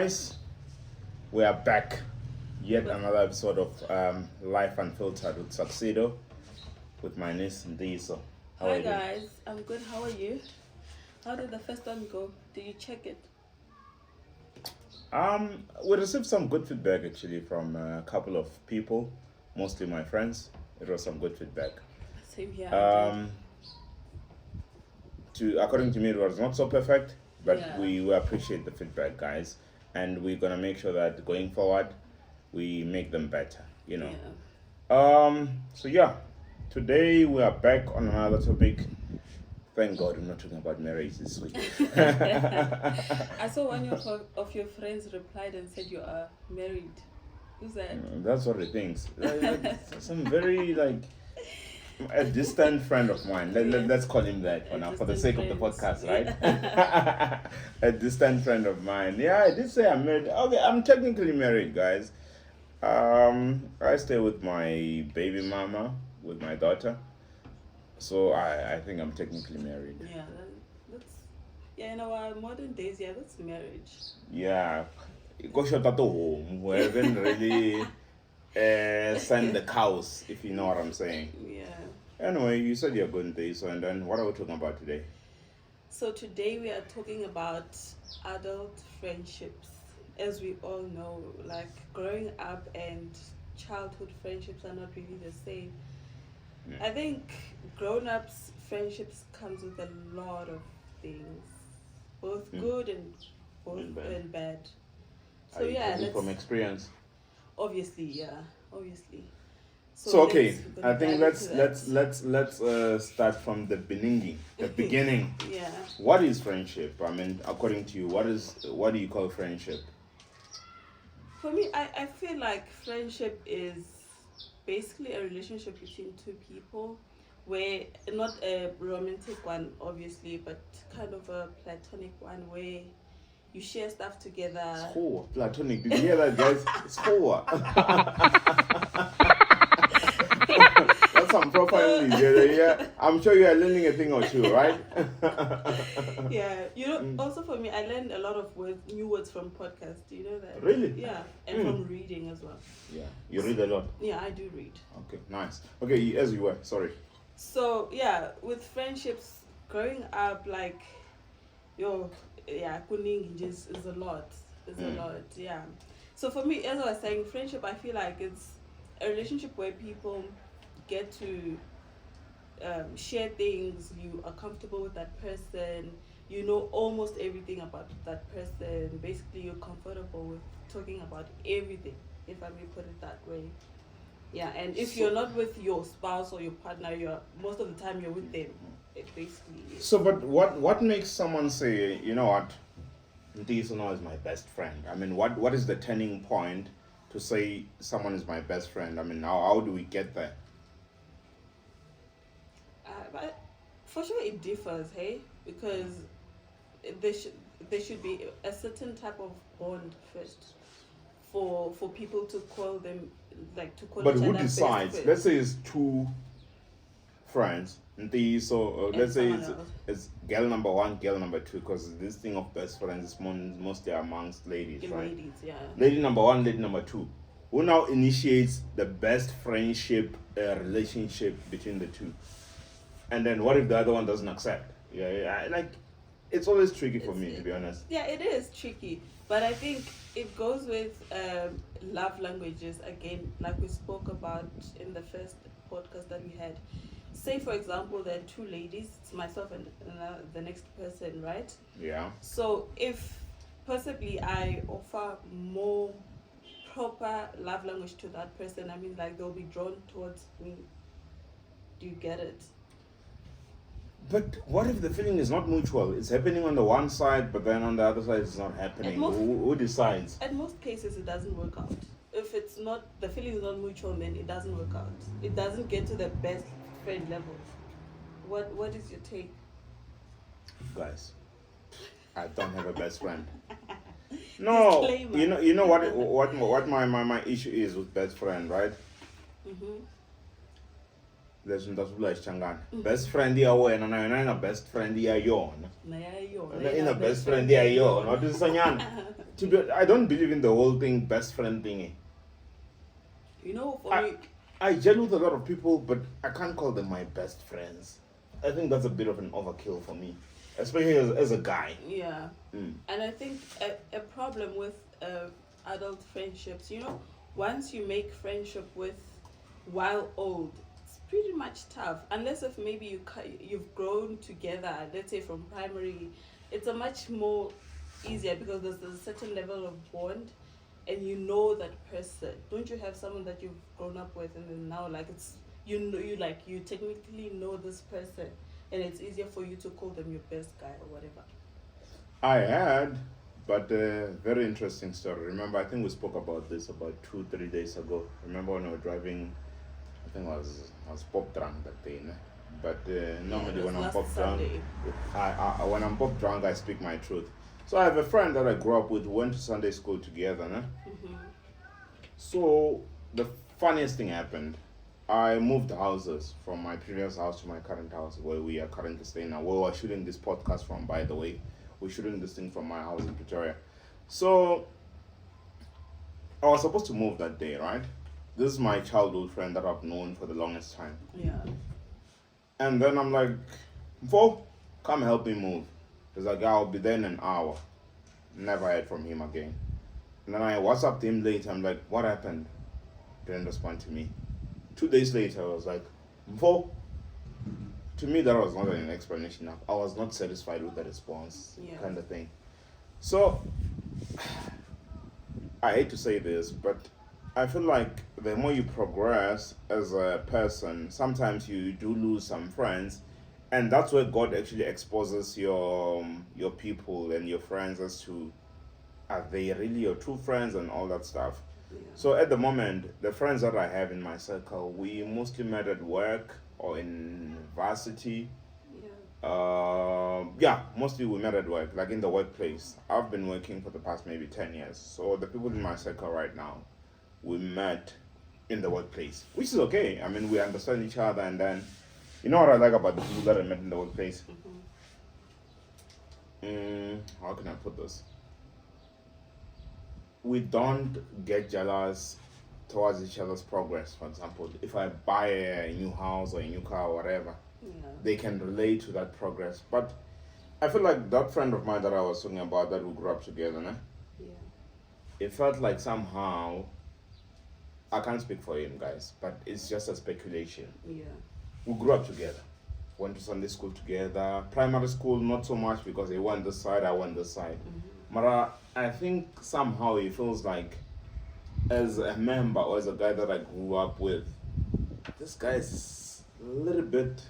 guys, we are back. Yet another episode of Life Unfiltered with Succedo with my niece Ndiso. How are Hi you doing? guys, I'm good. How are you? How did the first one go? Did you check it? We received some good feedback actually from a couple of people, mostly my friends. It was some good feedback. Same here. According to me, it was not so perfect, but Yeah. we appreciate the feedback, guys, and we're gonna make sure that going forward, we make them better. Yeah. So yeah, today we are back on another topic. Thank God we're not talking about marriage this week. I saw one of your friends replied and said you are married. Who's that? That's what he thinks. Some very a distant friend of mine. Let's call him that for now, for the sake of the podcast, right? A distant friend of mine. Yeah, I did say I'm married. Okay, I'm technically married, guys. I stay with my baby mama, with my daughter. So I think I'm technically married. Yeah, that's in our modern days. Yeah, that's marriage. Yeah, go shut at home. We haven't really send the cows, if you know what I'm saying. Yeah. Anyway, you said you're going there, so and then what are we talking about today? So today we are talking about adult friendships. As we all know, like growing up and childhood friendships are not really the same. Yeah. I think grown-ups friendships comes with a lot of things, both good and bad. So Are you yeah, talking from experience? Obviously. So okay, let's I think dive into let's start from the beginning. The beginning. Yeah. What is friendship? I mean, according to you, what do you call friendship? For me, I feel like friendship is basically a relationship between two people, where not a romantic one obviously, but kind of a platonic one where you share stuff together. School, platonic. Did you hear that, guys? School. That's some proper English. Yeah, I'm sure you are learning a thing or two, right? Yeah, also for me, I learned a lot of new words from podcasts. Do you know that? Really? Yeah, and from reading as well. Yeah, you read a lot. Yeah, I do read. Okay, nice. Okay, as you were, sorry. So yeah, with friendships, growing up, kuning is a lot. It's a lot, yeah. So for me, as I was saying, friendship, I feel like it's a relationship where people get to share things. You are comfortable with that person. You know almost everything about that person. Basically, you're comfortable with talking about everything, if I may put it that way. Yeah, and if you're not with your spouse or your partner, most of the time you're with them. It basically is. So, but what makes someone say, you know what, this is my best friend? I mean, what is the turning point to say someone is my best friend? I mean, how do we get there? But for sure it differs, hey, because there should be a certain type of bond first for people to call them to call. But each who other decides? best Let's say it's two friends. Let's say someone else. it's girl number one, girl number two, because this thing of best friends is mostly amongst ladies, right? Ladies, yeah. Lady number one, lady number two. Who now initiates the best friendship relationship between the two? And then what if the other one doesn't accept? It's always tricky for me, to be honest. Yeah, it is tricky, but I think it goes with love languages again, like we spoke about in the first podcast that we had. Say, for example, there are two ladies, it's myself and the next person, right? Yeah. So if possibly I offer more proper love language to that person, I mean, they'll be drawn towards me. Do you get it? But what if the feeling is not mutual? It's happening on the one side, but then on the other side it's not happening. Who decides? At most cases, it doesn't work out. If it's not, the feeling is not mutual, then it doesn't work out. It doesn't get to the best friend level. What is your take? Guys, I don't have a best friend. No, Disclaimer. you know what my issue is with best friend, right? Mm-hmm. leswi ni ta swi vula hi Xichangani. Best friend ya wena na yona ina best friend ya yona. Ina best friend ya yona. Wa twisisa nyana? I don't believe in the whole thing best friend thingy. You know, for me, I gel with a lot of people, but I can't call them my best friends. I think that's a bit of an overkill for me, especially as a guy. Yeah. And I think a problem with adult friendships, you know, once you make friendship with while old, it's pretty much tough. Unless if maybe you've grown together, let's say from primary, it's a much more easier because there's a certain level of bond, and you know that person. Don't you have someone that you've grown up with, and then now like it's you technically know this person, and it's easier for you to call them your best guy or whatever. I had, but very interesting story. Remember, I think we spoke about this about 2-3 days ago. Remember when we were driving? I think I was pop drunk that day, né? But normally when I'm pop drunk, when I'm pop drunk, I speak my truth. So I have a friend that I grew up with, went to Sunday school together, né? So the funniest thing happened. I moved houses from my previous house to my current house, where we are currently staying now. Where we're shooting this podcast from, by the way. We're shooting this thing from my house in Pretoria. So I was supposed to move that day, right? This is my childhood friend that I've known for the longest time. Yeah. And then I'm like, Fo, come help me move. He's like, I'll be there in an hour. Never heard from him again. And then I WhatsApped him later. I'm like, what happened? Didn't respond to me. 2 days later, I was like, Fo. To me, that was not an explanation. I was not satisfied with the response, kind of thing. So, I hate to say this, but I feel like the more you progress as a person, sometimes you do lose some friends, and that's where God actually exposes your people and your friends as to, are they really your true friends and all that stuff. Yeah. So at the moment, the friends that I have in my circle, we mostly met at work or in varsity. Mostly we met at work, like in the workplace. I've been working for the past maybe 10 years. So the people in my circle right now, we met in the workplace, which is okay. I mean, we understand each other, and then, you know what I like about the people that I met in the workplace? How can I put this? We don't get jealous towards each other's progress. For example, if I buy a new house or a new car or whatever, they can relate to that progress. But I feel like that friend of mine that I was talking about, that we grew up together, né? It felt like somehow, I can't speak for him, guys, but it's just a speculation. We grew up together, went to Sunday school together. Primary school, not so much, because he went this side, I went this side. But I think somehow it feels like, as a member or as a guy that I grew up with, this guy is a little bit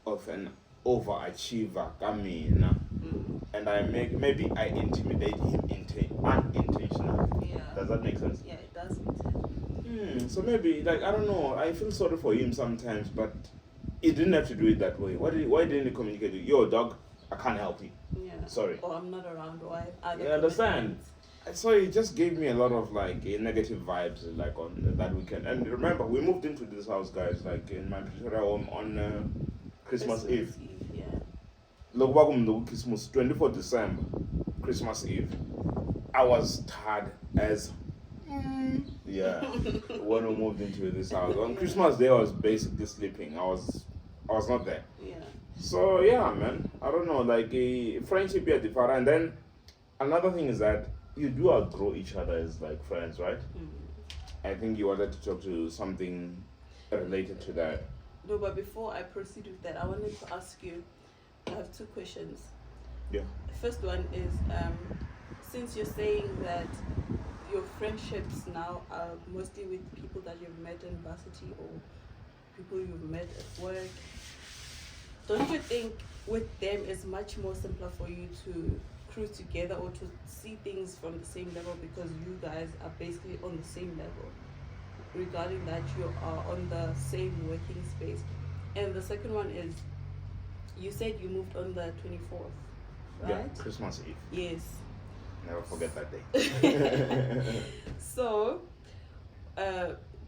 of an overachiever, and maybe I intimidate him unintentionally. Does that make sense? Yeah, it does make sense. So maybe, like, I don't know, I feel sorry for him sometimes, but he didn't have to do it that way. Why didn't he communicate? Yo, dog, I can't help you. Sorry. Or I'm not around, or I have other You understand? So he just gave me a lot of like negative vibes like on that weekend. And remember, we moved into this house, guys, like in my Pretoria home on Christmas Eve. Look back on Christmas, 24th December, Christmas Eve. I was tired as when we moved into this house. On Christmas Day, I was basically sleeping. I was not there. So yeah, man. I don't know, like a friendship here different. And then another thing is that you do outgrow each other as like friends, right? I think you wanted to talk to something related to that. No, but before I proceed with that, I wanted to ask you, I have 2 questions. Yeah. The first one is, since you're saying that your friendships now are mostly with people that you've met in varsity or people you've met at work, don't you think with them it's much more simpler for you to cruise together or to see things from the same level, because you guys are basically on the same level, regarding that you are on the same working space? And the second one is, you said you moved on the 24th, right? Yeah, Christmas Eve. Yes. Never forget that day. So,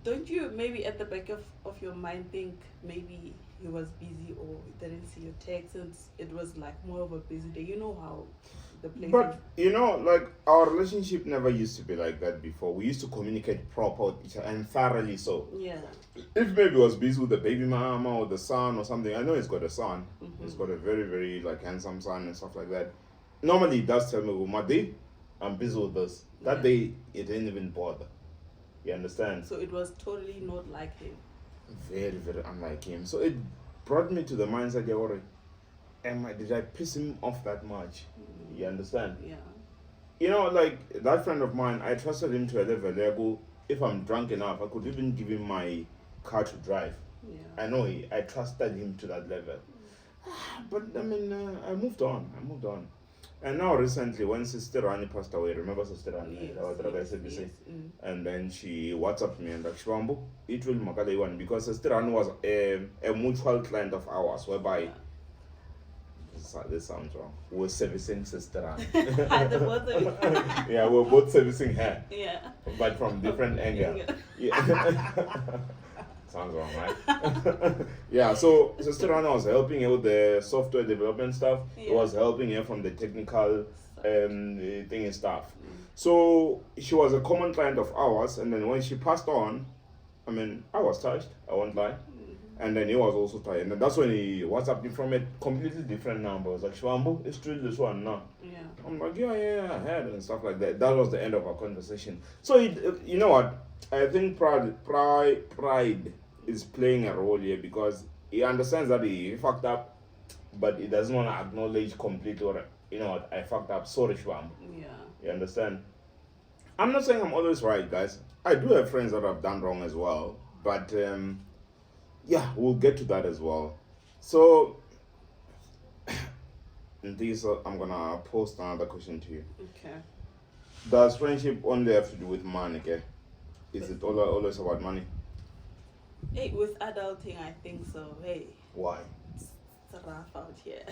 don't you maybe at the back of your mind think maybe he was busy or he didn't see your text since it was like more of a busy day? You know how the place But you know, like our relationship never used to be like that before. We used to communicate proper with each other and thoroughly so. is. Yeah. If maybe he was busy with the baby mama or the son or something, I know he's got a son. Mm-hmm. He's got a very, very like handsome son and stuff like that. Normally he does tell me, well, my day, I'm busy with this. That day it didn't even bother. You understand? So it was totally not like him. Very, very unlike him. So it brought me to the mindset, yeah, worry. Did I piss him off that much? You understand? Yeah. You know, like that friend of mine, I trusted him to a level where I go, if I'm drunk enough, I could even give him my car to drive. Yeah. I know I trusted him to that level. But I mean, I moved on. And now recently, when Sister Rani passed away, remember Sister Rani? Yes. And then she WhatsApped me and like, Shwambu, it will Makale one because Sister Rani was a mutual client of ours, whereby this sounds wrong. We're servicing Sister Rani. The both of you. Yeah, we're both servicing her. Yeah. But from different angle. Yeah. Sounds wrong, right? Yeah, so Sister Rana was helping her with the software development stuff. It was helping her from the technical thing and stuff. So she was a common client of ours, and then when she passed on, I mean, I was touched, I won't lie. And then he was also touched. And then that's when he WhatsApped me from a completely different number. I was like, Shwambu, it's still this one now. Yeah. I'm like, yeah, I had and stuff like that. That was the end of our conversation. So, you know what? I think pride is playing a role here because he understands that he fucked up, but he doesn't want to acknowledge completely, or, you know what, I fucked up. Sorry, Shwam. Yeah. You understand? I'm not saying I'm always right, guys. I do have friends that have done wrong as well. But, yeah, we'll get to that as well. So, I'm going to post another question to you. Okay. Does friendship only have to do with money, okay? Is it always about money? Hey, with adulting, I think so. Hey. Why? It's rough out here.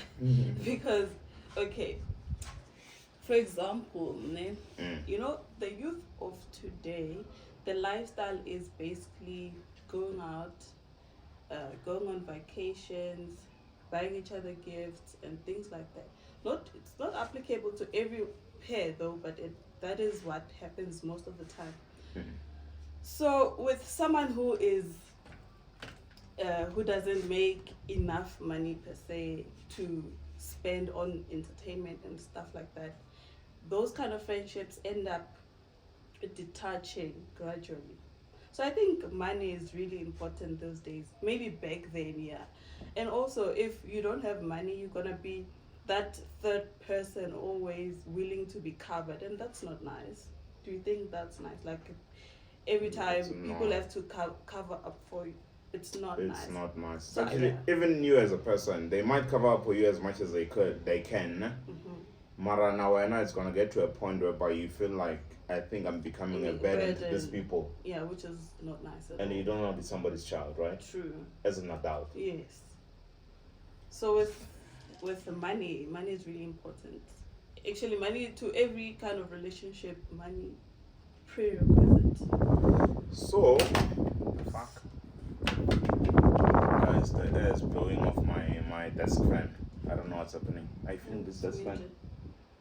Because, okay, for example, you know, the youth of today, the lifestyle is basically going out, going on vacations, buying each other gifts and things like that. It's not applicable to every pair though, but that is what happens most of the time. So with someone who doesn't make enough money per se to spend on entertainment and stuff like that, those kind of friendships end up detaching gradually. So I think money is really important those days. Maybe back then, yeah. And also, if you don't have money, you're gonna be that third person always willing to be covered, and that's not nice. Do you think that's nice? Like every time people have to cover up for you, it's not nice. It's not nice. So actually, even you as a person, they might cover up for you as much as they can. Mara now it's gonna get to a point whereby you feel like, I think I'm becoming a burden to these people. Yeah, which is not nice at all. And you don't want to be somebody's child, right? True. As an adult. Yes. So with the money is really important. Actually, money to every kind of relationship, money prerequisite. So, fuck. Guys, the air is blowing off my desk fan. I don't know what's happening. Are you feeling this desk fan?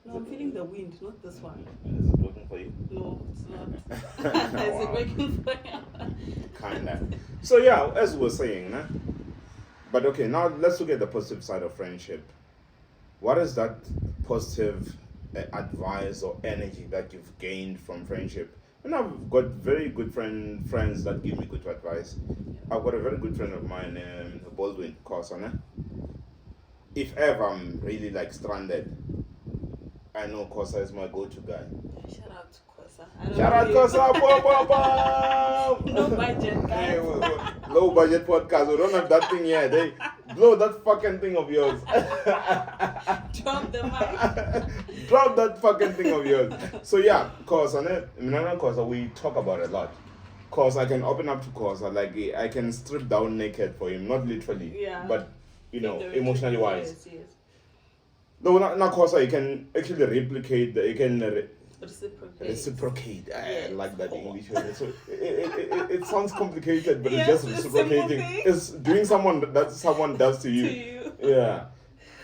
No, I'm feeling the wind, not this one. Is it working for you? No, it's not. Is it working for you? Kinda. So yeah, as we were saying, but okay, now let's look at the positive side of friendship. What is that positive advice or energy that you've gained from friendship? And I've got very good friends that give me good advice. I've got a very good friend of mine, Baldwin Kosa. If ever I'm really like stranded, I know Kosa is my go-to guy. Shout out to Kosa. Shout out Kosa! No budget, guys. Hey, low budget podcast. We don't have that thing yet. They blow that fucking thing of yours. Drop the mic. Drop that fucking thing of yours. So yeah, Kosa, we talk about it a lot. Cause I can open up to Kosa, like I can strip down naked for him, not literally, but you know, emotionally wise. Yes. No, not Kosa. You can actually replicate. You can Reciprocate. I Yes. like that English word. So it sounds complicated, but Yes, it's just it's a simple reciprocating. thing. It's doing that someone does to you. To you. Yeah.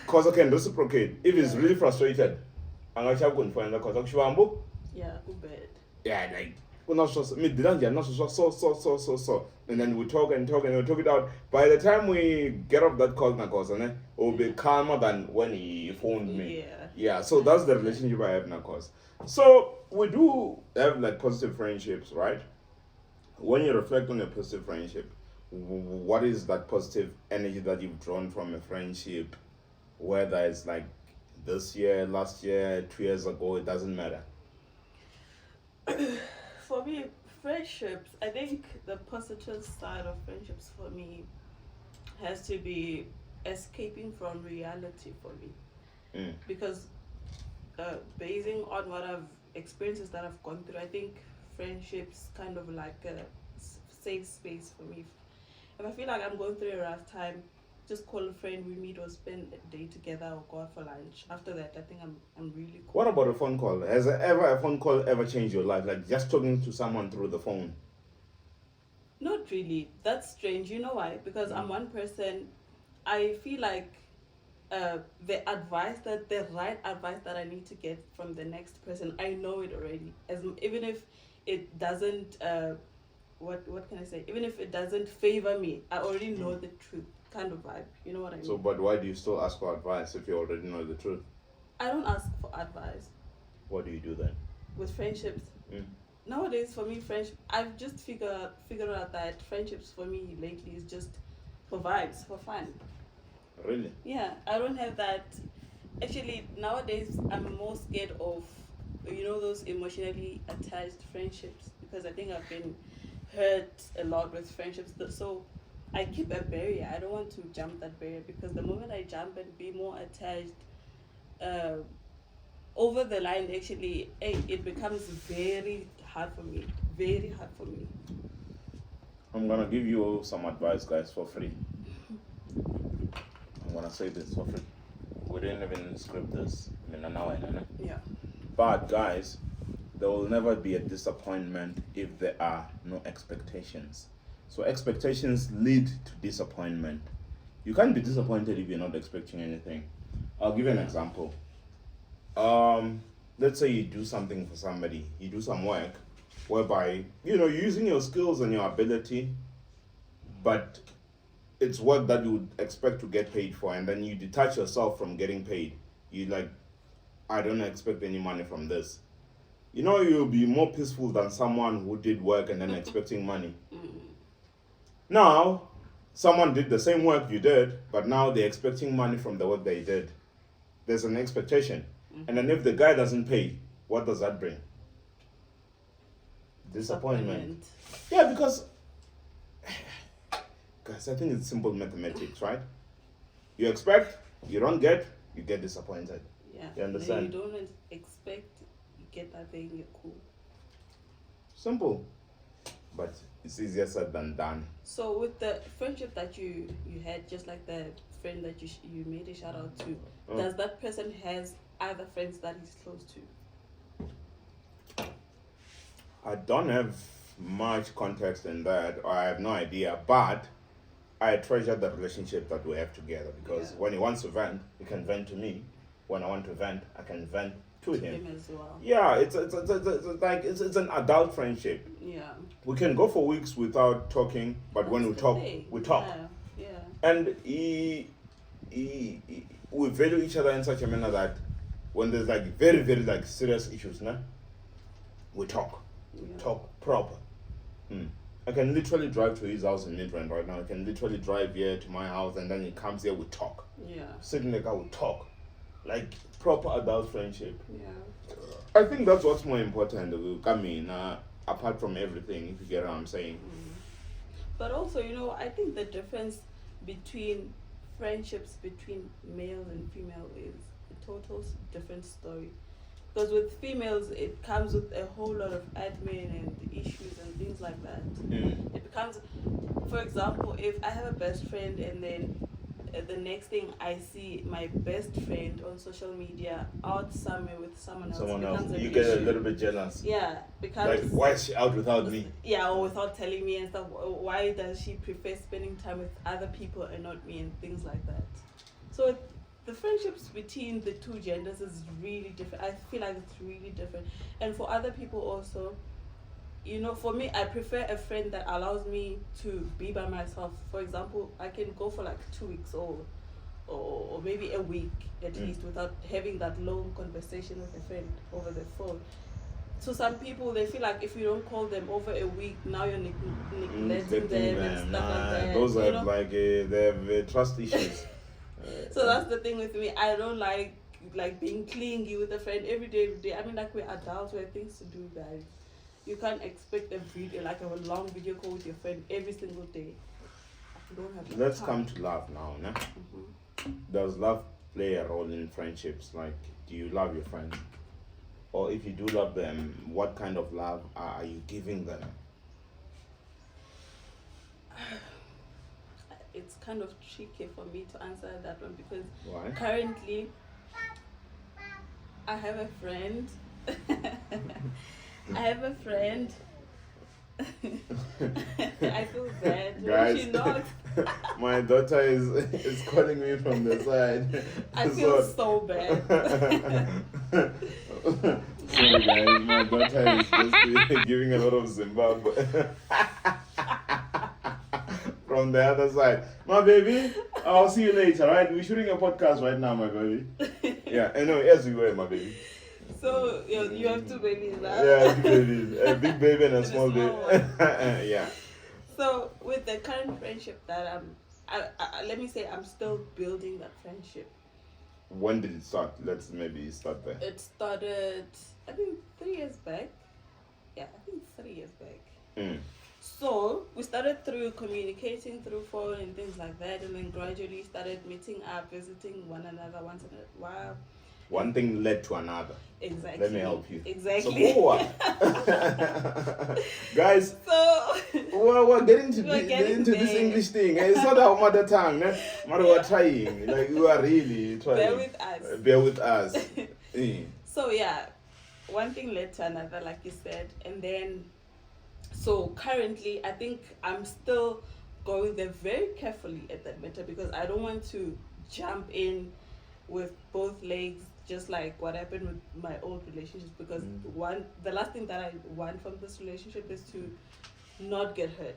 Because I can reciprocate. If he's Yeah. really frustrated, I'm going to find the cause. Yeah, who bad. Yeah, like, we're not so, me did not so. And then we talk and talk and we talk it out. By the time we get off that call, it will be calmer than when he phoned me. Yeah. Yeah, so that's the relationship I have now, cause. So we do have like positive friendships, right? When you reflect on a positive friendship, what is that positive energy that you've drawn from a friendship? Whether it's like this year, last year, 2 years ago, it doesn't matter. For me, friendships, I think the positive side of friendships for me has to be escaping from reality for me. Because basing on what I've experiences that I've gone through, I think friendships kind of like a safe space for me. If I feel like I'm going through a rough time, just call a friend, we meet or spend a day together or go out for lunch. After that, I think I'm really cool. What about a phone call? Has a phone call ever changed your life? Like just talking to someone through the phone? Not really. That's strange. You know why? Because I'm one person. I feel like the right advice that I need to get from the next person, I know it already. Even if it doesn't, what can I say? Even if it doesn't favor me, I already know the truth. Kind of vibe. You know what I mean? So, but why do you still ask for advice if you already know the truth? I don't ask for advice. What do you do then? With friendships. Nowadays, for me, friendship, I've just figured out that friendships for me lately is just for vibes, for fun. Really? Yeah, I don't have that. Actually, nowadays, I'm more scared of, those emotionally attached friendships, because I think I've been hurt a lot with friendships. So I keep a barrier. I don't want to jump that barrier, because the moment I jump and be more attached, over the line, actually, it becomes very hard for me. Very hard for me. I'm gonna give you some advice, guys, for free. I'm gonna say this for free. We didn't even script this in an hour, Yeah. But guys, there will never be a disappointment if there are no expectations. So expectations lead to disappointment. You can't be disappointed if you're not expecting anything. I'll give you an example. Let's say you do something for somebody, you do some work whereby, you're using your skills and your ability, but it's work that you would expect to get paid for, and then you detach yourself from getting paid. You like, I don't expect any money from this. You'll be more peaceful than someone who did work and then expecting money. Now, someone did the same work you did, but now they're expecting money from the work they did. There's an expectation. And then if the guy doesn't pay, what does that bring? Disappointment. Yeah, because, guys, I think it's simple mathematics, right? You expect, you don't get, you get disappointed. Yeah. You understand? You don't expect, you get that thing, you're cool. Simple. But it's easier said than done. So with the friendship that you had, just like the friend that you made a shout out to, does that person has other friends that he's close to? I don't have much context in that, or I have no idea, but I treasure the relationship that we have together, because when he wants to vent, he can vent to me. When I want to vent, I can vent to him as well. Yeah, it's like it's an adult friendship. Yeah. We can go for weeks without talking, but when we talk, we talk. Yeah. And we value each other in such a manner that when there's like very, very like serious issues, we talk. We talk proper. I can literally drive to his house in Midrand right now. I can literally drive here to my house, and then he comes here, we talk. Yeah. Sit in the car, we talk. Like proper adult friendship. Yeah. I think that's what's more important. Will come in apart from everything, if you get what I'm saying. But also, I think the difference between friendships between males and female is a total different story. Because with females, it comes with a whole lot of admin and issues and things like that. It becomes, for example, if I have a best friend and then the next thing I see my best friend on social media out somewhere with someone else. Someone else. Becomes an You get a issue. little bit jealous. Yeah, because Like, why is she out without me? yeah, or without telling me and stuff. Why does she prefer spending time with other people and not me, and things like that? So the friendships between the two genders is really different. I feel like it's really different, and for other people also. You know, for me, I prefer a friend that allows me to be by myself. For example, I can go for like 2 weeks or maybe a week at least without having that long conversation with a friend over the phone. So some people, they feel like if you don't call them over a week, now you're neglecting them and stuff like that. Those you are know? like they have trust issues. So that's the thing with me. I don't like being clingy with a friend every day. I mean, like, we're adults, we have things to do, guys. You can't expect a video, like a long video call with your friend every single day. You don't have Let's time. come to love now. Nah? Mm-hmm. Does love play a role in friendships? Like, do you love your friends? Or if you do love them, what kind of love are you giving them? It's kind of tricky for me to answer that one because Why? currently I have a friend. I have a friend. I feel bad. Guys, She knows. my daughter is calling me from the side. I feel so bad. Sorry guys, my daughter is just giving a lot of Zimbabwe. From the other side. My baby, I'll see you later, right? We're shooting a podcast right now, my baby. Yeah, I know, as you were, my baby. So you have 2 babies now. Yeah, 2 babies. A big baby and a small baby. one. Yeah. So with the current friendship that let me say I'm still building that friendship. When did it start? Let's maybe start there. It started, I think, 3 years back. Yeah, I think 3 years back. Mm. So we started through communicating through phone and things like that, and then gradually started meeting up, visiting one another once in a while. One thing led to another. Exactly. Let me help you. Exactly. So, guys, So we're getting to We're getting into this there. English thing. It's not our mother tongue. But we're trying. Like, we are really trying. bear with us. Bear with us. Eh. So yeah, one thing led to another, like you said, and then so currently I think I'm still going there very carefully at that matter because I don't want to jump in with both legs, just like what happened with my old relationships, because the last thing that I want from this relationship is to not get hurt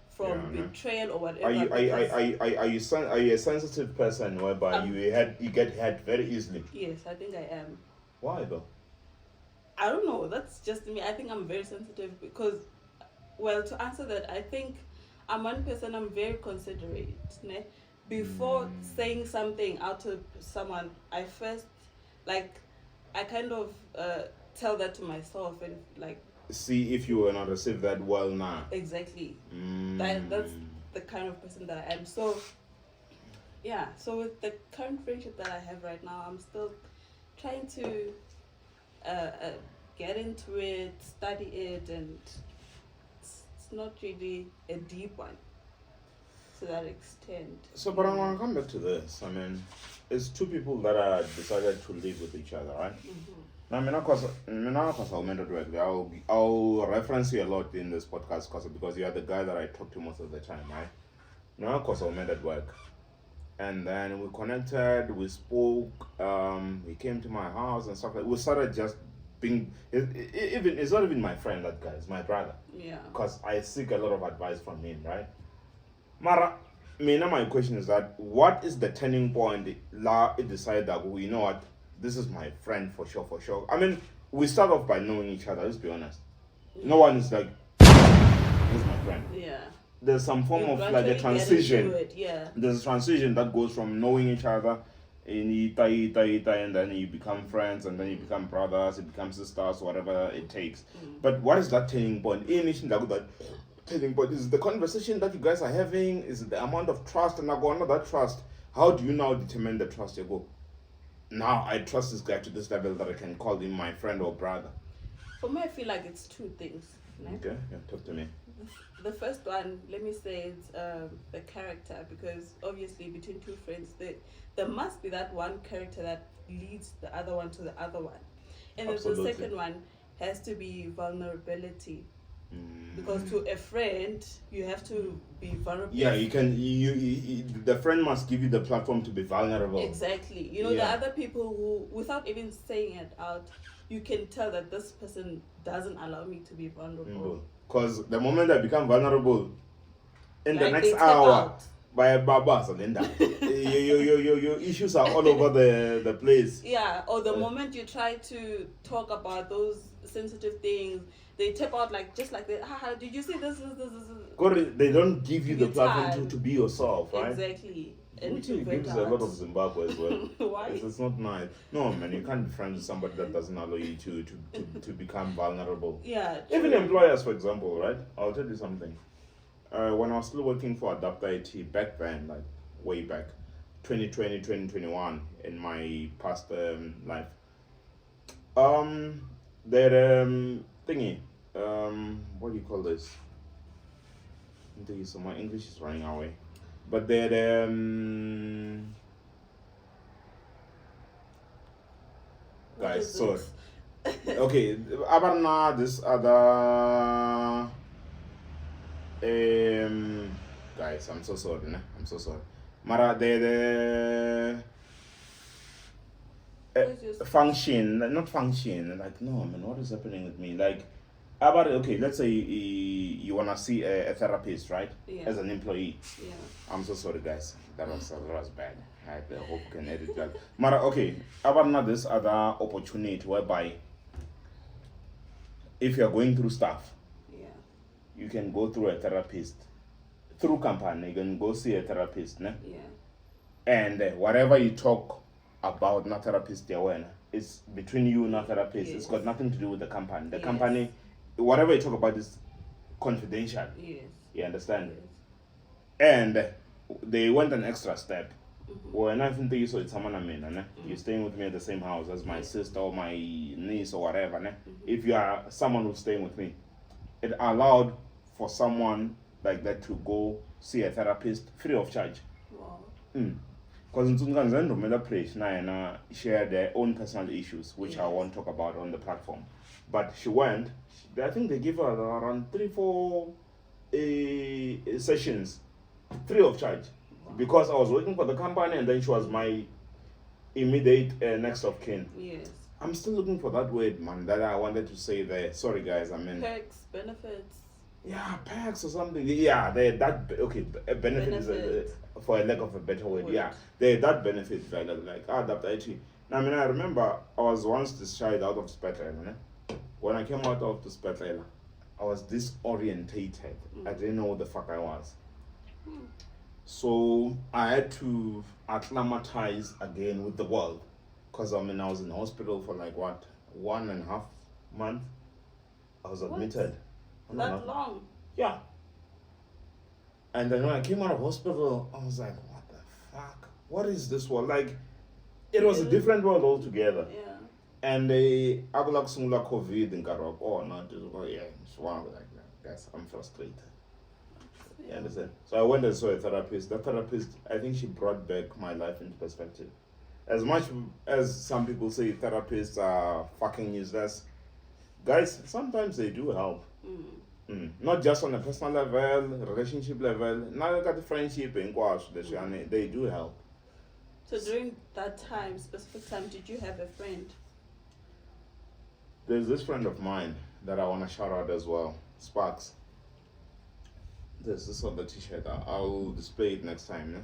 from betrayal or whatever. Are you a sensitive person whereby you get hurt very easily? Yes, I think I am. Why though? I don't know. That's just me. I think I'm very sensitive because, well, to answer that, I think I'm one person. I'm very considerate. Ne? Before saying something out to someone, I first, I kind of tell that to myself and see if you will not receive that well now. Exactly. That's the kind of person that I am. So, yeah. So with the current friendship that I have right now, I'm still trying to get into it, study it, and it's not really a deep one to that extent. So, but I want to come back to this. I mean, it's 2 people that are decided to live with each other, right? Now, I'll reference you a lot in this podcast because you are the guy that I talk to most of the time, right? Now, of course, I met at work. And then we connected, we spoke, he came to my house and stuff like that. We started just being, it's not even my friend, that guy, it's my brother. Yeah. Because I seek a lot of advice from him, right? Mara, my question is that, what is the turning point it decided that, well, you know what, this is my friend for sure. I mean, we start off by knowing each other, let's be honest. No one is like, this is my friend. Yeah. There's some form You of like gradually a transition. get into it, yeah. There's a transition that goes from knowing each other and then you become friends, and then you become brothers, you become sisters, whatever it takes. But what is that turning point? That turning point is the conversation that you guys are having, is the amount of trust, and under that trust, how do you now determine the trust? You go, now I trust this guy to this level that I can call him my friend or brother. For me, I feel like it's two things. Right? Okay, yeah, talk to me. The first one, let me say, it's the character, because obviously between two friends, there must be that one character that leads the other one to the other one. And then the Absolutely. second one has to be vulnerability. Because to a friend, you have to be vulnerable. Yeah, you can. You the friend must give you the platform to be vulnerable. Exactly. You know, the other people who, without even saying it out, you can tell that this person doesn't allow me to be vulnerable. Because the moment I become vulnerable, in the Like, next they step hour, out. by a baba, so Linda, your issues are all over the place. Yeah, or the moment you try to talk about those sensitive things, they tap out like just like that. Did you see this? God, they don't give you the It's platform hard. to be yourself, right? Exactly. And Which to gives vent a out. lot of Zimbabwe as well. Why? It's not nice. No, man, you can't be friends with somebody that doesn't allow you to become vulnerable. Yeah. Even employers, for example, right? I'll tell you something. When I was still working for Adapt IT back then, like way back, 2020, 2021, in my past life, that thingy, what do you call this? So my English is running away. But that guys, sorry. Okay, Abarna, this other guys, I'm so sorry, né? I'm so sorry. Mara the function, not function, like no man, what is happening with me? Like about okay, let's say you wanna see a therapist, right? Yeah. As an employee. Yeah. I'm so sorry guys. That was bad. I hope you can edit that. Mara okay, about this other opportunity whereby if you're going through stuff, you can go through a therapist. Through company, you can go see a therapist, né? Yeah. And whatever you talk about, not therapist, it's between you and a therapist. Yes. It's got nothing to do with the company. The company, whatever you talk about is confidential. Yes. You understand? Yes. And they went an extra step. When I think so it's someone I mean, you're staying with me at the same house as my sister or my niece or whatever. Né? If you are someone who's staying with me, it allowed for someone like that to go see a therapist free of charge. Wow. Because in Tungan place na share their own personal issues, which I won't talk about on the platform. But she went. I think they give her around 3-4 sessions free of charge. Wow. Because I was working for the company and then she was my immediate next of kin. Yes. I'm still looking for that word, man, that I wanted to say there. Sorry, guys. I mean, perks, benefits. Yeah, perks or something. Yeah, a benefit is for a lack of a better word. Yeah, that benefit, like Adapt IT. Now, I mean, I remember I was once discharged out of Spetler. When I came out of the Spetler, I was disorientated. I didn't know what the fuck I was. So I had to acclimatize again with the world. Because I was in hospital for like 1.5 months. I was admitted. That long? Yeah. And then when I came out of hospital, I was like, what the fuck? What is this world? Like, it was a different world altogether. Yeah. And they like COVID and got up. Oh, no, it's one like that. Guys, I'm frustrated. You understand? So I went and saw a therapist. That therapist, I think she brought back my life into perspective. As much as some people say therapists are fucking useless, guys, sometimes they do help. Not just on a personal level, relationship level, not like at the friendship and they do help. So during that time, specific time, did you have a friend? There's this friend of mine that I want to shout out as well, Sparks. There's this on the t-shirt. I'll display it next time. Yeah?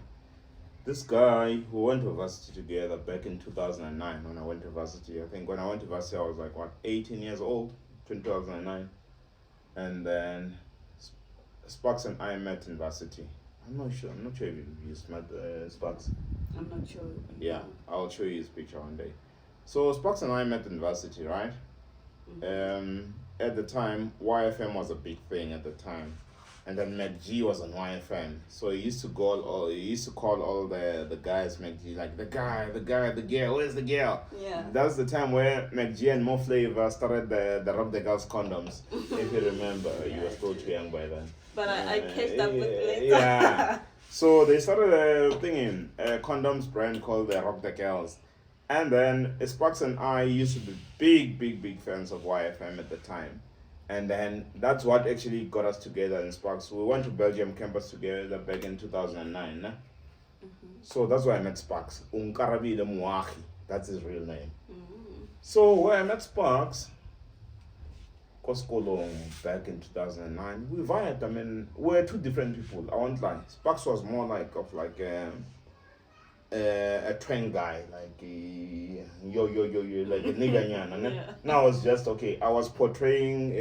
This guy who went to varsity together back in 2009 when I went to varsity. I think when I went to varsity I was like 18 years old, 2009. And then Sparks and I met in varsity. I'm not sure if you met Sparks. I'm not sure. Yeah, I'll show you his picture one day. So Sparks and I met in varsity, right? At the time, YFM was a big thing at the time. And then MacG was on YFM, so he used to call all the guys MacG, like the girl, where's the girl? Yeah. That's the time where MacG and Mo Flavor started the Rock the Girls condoms. If you remember, you were still too young by then. But I catched up with later. Yeah. So they started a condoms brand called the Rock the Girls. And then Sparks and I used to be big fans of YFM at the time. And then that's what actually got us together in Sparks. We went to Belgium campus together back in 2009. Nah? So that's where I met Sparks. Unkarabile Muahi. That's his real name. So where I met Sparks, Koskolo back in 2009, we vibed. I mean, we're two different people. I won't lie. Sparks was more like a twang guy, like yo, like a nigga nyan. Yeah. Now it's just okay. I was portraying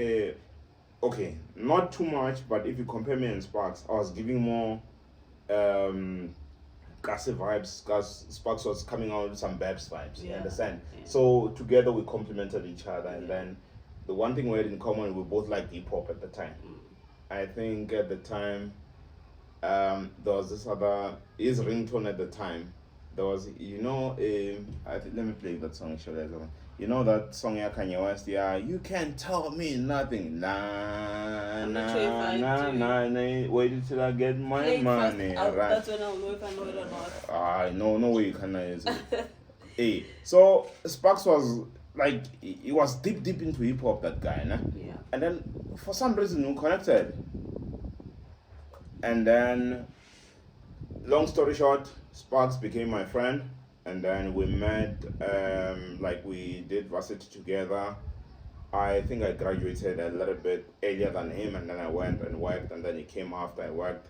okay, not too much, but if you compare me and Sparks, I was giving more Gussie vibes, because Sparks was coming out with some Babs vibes. You understand? Yeah. So together we complemented each other, and then the one thing we had in common, we both liked hip hop at the time. I think at the time there was this his ringtone at the time. There was, let me play that song actually. You know that song Kanye West, you can't tell me nothing. Nah, wait till I get my money. Right. That's when I'll know if I know it or not. No way you can use it. Hey, so Sparks was like, he was deep into hip hop, that guy, nah? Yeah. And then for some reason we connected. And then, long story short, Sparks became my friend, and then we met, we did varsity together. I think I graduated a little bit earlier than him, and then I went and worked, and then he came after I worked.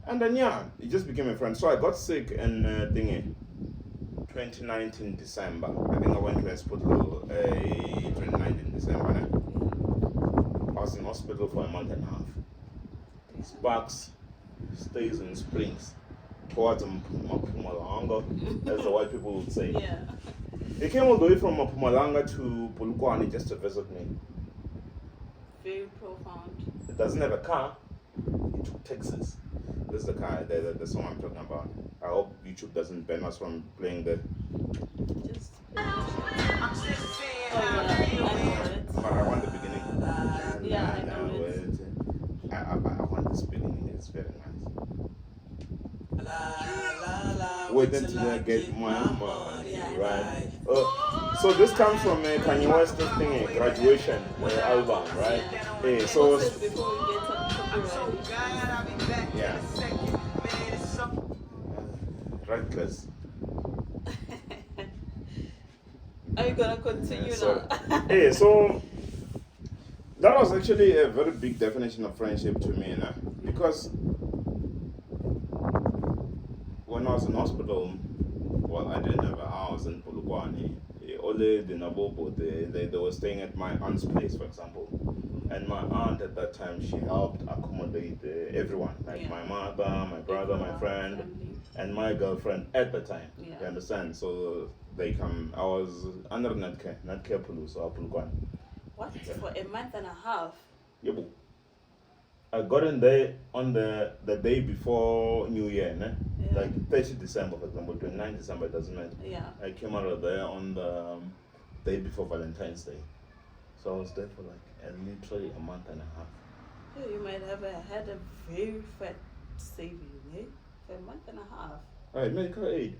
And then, he just became a friend. So I got sick in 2019 December. I think I went to hospital 2019 December. I was in hospital for a month and a half. Sparks stays in Springs. Towards Mpumalanga, as the white people would say. Yeah. He came all the way from Mpumalanga to Polokwane just to visit me. Very profound. He doesn't have a car. He took taxis. This is the car, the song I'm talking about. I hope YouTube doesn't ban us from playing that. Just play it. But I want the beginning. Yeah, I know it. I want this beginning. It's very nice. Wait until I get my money, right? So this comes from Kanye West's thing, graduation album, right? Hey, so yeah, reckless. Are you gonna continue now? Hey, so that was actually a very big definition of friendship to me, because when I was in hospital, well, I didn't have a house in Polokwane. Only the Nabobo, they were staying at my aunt's place, for example. And my aunt at that time, she helped accommodate everyone, like my mother, my brother, my friend, and my girlfriend at the time. You understand? So they come. I was under Natke Pulu, so Polokwane. What? For a month and a half? Yeah, I got in there on the day before New Year, like 30 December, for example, 29 December, it doesn't matter. Yeah. I came out of there on the day before Valentine's Day. So I was there for literally a month and a half. Yeah, you might have had a very fat saving, for a month and a half. Alright, medical aid.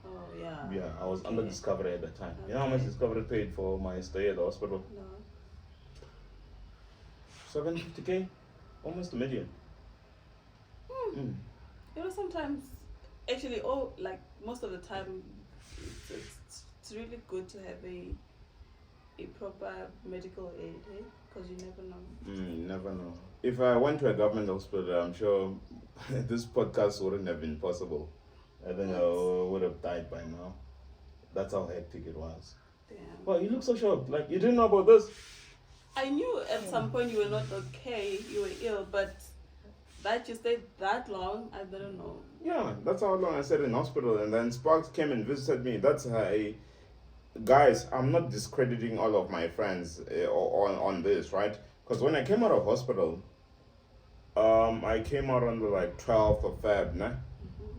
Oh, yeah. Yeah, I was under Discovery at the time. You know how much Discovery paid for my stay at the hospital? No. 750K? Almost $1 million. Sometimes, actually, most of the time, it's really good to have a proper medical aid, because you never know. You never know. If I went to a government hospital, I'm sure this podcast wouldn't have been possible. I think I would have died by now. That's how hectic it was. Damn. Well, you look so shocked. Like, you didn't know about this? I knew at some point you were not okay, you were ill, but that you stayed that long, I didn't know. Yeah, that's how long I stayed in hospital. And then Sparks came and visited me. That's guys, I'm not discrediting all of my friends on this, right? Because when I came out of hospital, I came out on the like 12th of Feb, nah?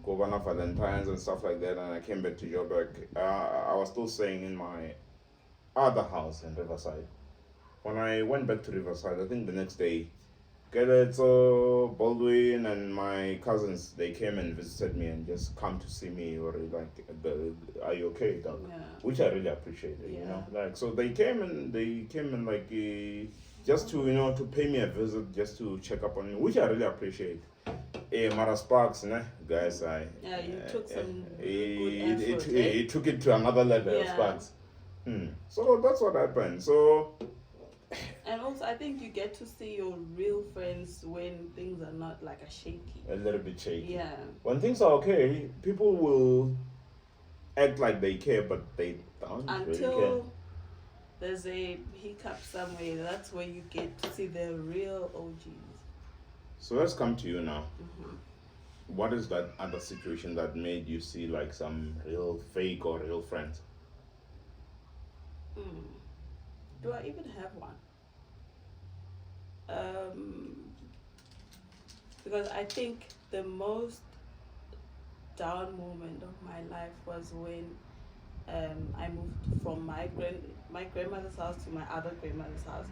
Governor Valentine's and stuff like that, and I came back to Joburg. I was still staying in my other house in Riverside. When I went back to Riverside, I think the next day, Keletso, Baldwin, and my cousins, they came and visited me and just come to see me or like, are you okay, dog? Yeah. Which I really appreciated, you know. Like, so they came and like just to, you know, to pay me a visit, just to check up on me, which I really appreciate. Mara Sparks, né? Guys, you took some good effort, it took it to another level, Sparks. So that's what happened. So, and also I think you get to see your real friends when things are not like shaky. A little bit shaky. Yeah. When things are okay, people will act like they care, but they don't really care. Until there's a hiccup somewhere, that's where you get to see the real OGs. So let's come to you now. What is that other situation that made you see like some real fake or real friends? Do I even have one? Because I think the most down moment of my life was when I moved from my grandmother's house to my other grandmother's house.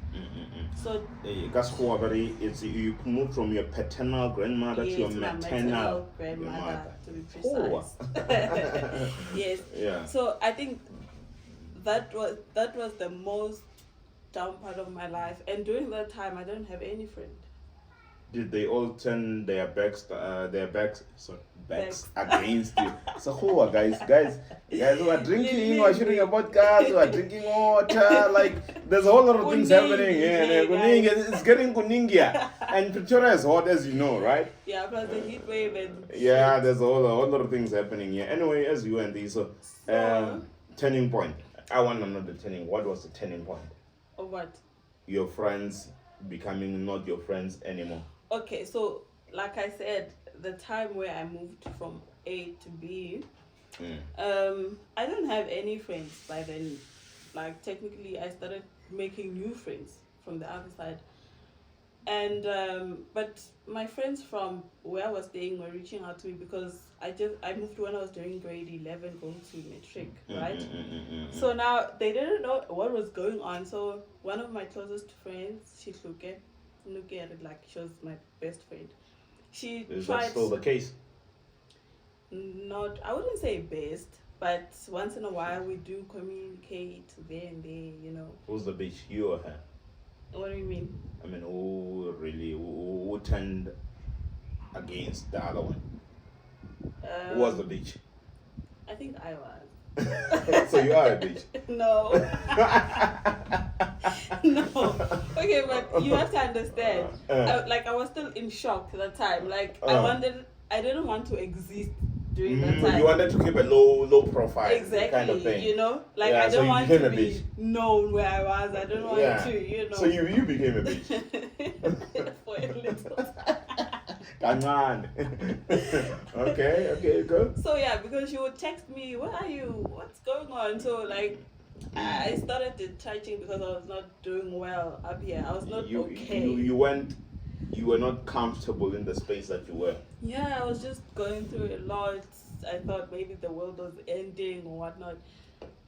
So it's you moved from your paternal grandmother to your maternal grandmother, to be precise. Yes. Yeah. So I think that was the most down part of my life, and during that time I didn't have any friend. Did they all turn their backs against you? So who are guys who are drinking or shooting a podcast or are drinking water, like there's a whole lot of things happening. It's getting kuningia. And Pretoria is hot, as you know, right? Yeah, plus the heat wave and there's a whole lot of things happening here. Anyway, as you and these turning point. I want to know the turning. What was the turning point? Of what? Your friends becoming not your friends anymore. Okay, so like I said, the time where I moved from A to B, I don't have any friends by then. Like technically, I started making new friends from the other side, and but my friends from where I was staying were reaching out to me because I moved when I was doing grade 11, going to matric, right? So now they didn't know what was going on. So one of my closest friends, she like she was my best friend. She Is tried. that still the case? Not, I wouldn't say best, but once in a while we do communicate there and there, you know. Who's the bitch, you or her? What do you mean? I mean, who turned against the other one? Who was the bitch? I think I was. So you are a bitch? No. No. Okay, but you have to understand. I was still in shock at that time. Like, I didn't want to exist during that time. You wanted to keep a low profile. Exactly. Kind of thing. You know? Like, I don't want to be known where I was. I don't want to, you know. So you became a bitch. For a little time. Come on. Okay, good. So yeah, because she would text me, where are you? What's going on? So like, I started detaching because I was not doing well up here. I was not okay. You were not comfortable in the space that you were. Yeah, I was just going through a lot. I thought maybe the world was ending or whatnot.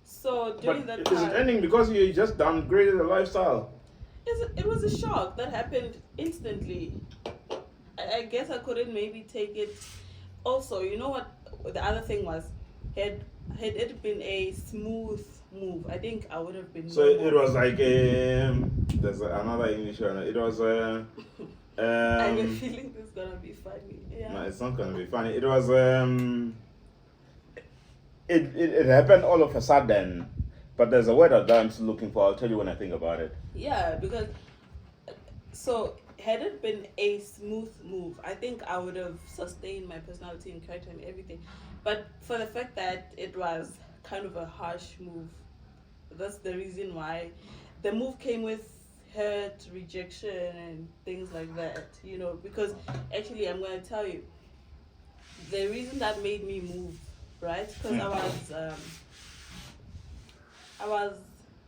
So during that time, is it ending because you just downgraded the lifestyle? It was a shock that happened instantly. I guess I couldn't maybe take it. Also, you know what the other thing was? Had it been a smooth move, I think I would have been. So it was like there's another English one. It was I have a feeling this is gonna be funny. Yeah. No, it's not gonna be funny. It was it happened all of a sudden, but there's a word that I'm still looking for. I'll tell you when I think about it. Yeah, because so had it been a smooth move, I think I would have sustained my personality and character and everything. But for the fact that it was kind of a harsh move, that's the reason why the move came with hurt, rejection, and things like that, you know. Because actually, I'm going to tell you, the reason that made me move, right? Because I was,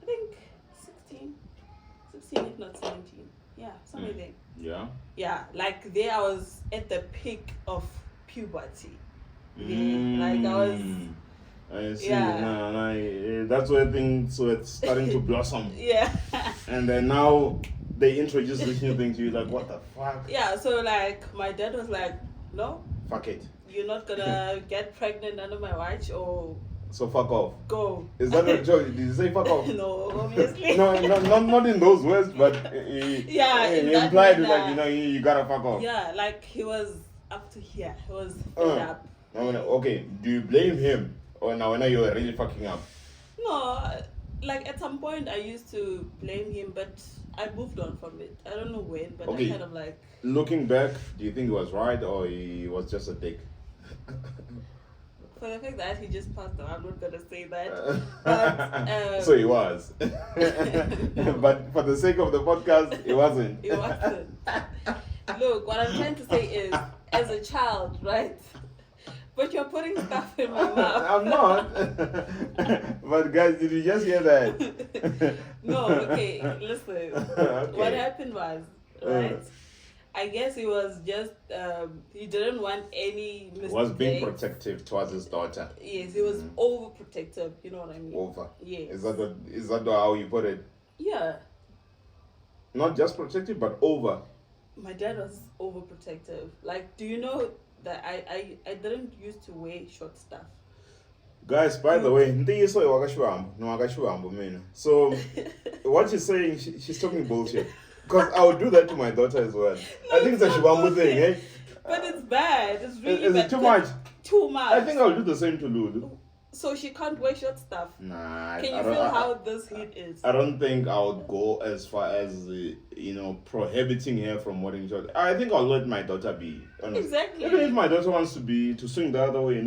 I think, 16 if not 17. Yeah, somewhere there. Yeah. Yeah, like there I was at the peak of puberty. Like I was. I see. Yeah. No, that's where things were starting to blossom. Yeah. And then now they introduce this new thing to you, like, what the fuck? Yeah, so like my dad was like, no, Fuck it. you're not gonna get pregnant under my watch or So fuck off. go. Is that a joke? Did you say fuck off? No, obviously. No, not in those words, but Yeah, in that implied manner. like, you gotta fuck off. Yeah, like he was up to here. He was fed up. Okay, do you blame him? Or now you were really fucking up? No, like at some point I used to blame him, but I moved on from it. I don't know when, but Okay. I kind of like. Looking back, do you think he was right or he was just a dick? For the fact that he just passed on, I'm not gonna say that. But, so he was. But for the sake of the podcast, it wasn't. It wasn't. Look, what I'm trying to say is, as a child, right? But you're putting stuff in my mouth. I'm not. But guys, did you just hear that? No, okay, listen. Okay. What happened was, right? I guess he was just, he didn't want any mistakes. Was being protective towards his daughter. Yes, he was overprotective, you know what I mean? Over. Yes. Is that how you put it? Yeah. Not just protective, but over. My dad was overprotective. Like, do you know that I didn't used to wear short stuff? Guys, by the way, so what she's saying, she's talking bullshit. Because I would do that to my daughter as well. No, I think it's a Shibambu thing, eh? But it's bad. It's really Is bad. it too much? Too much. I think I'll do the same to Lulu. So she can't wear short stuff. Nah, Can you feel how this heat is? I don't think I would go as far as prohibiting her from wearing short. I think I'll let my daughter be. Honest. Exactly. Even if my daughter wants to swing the other way,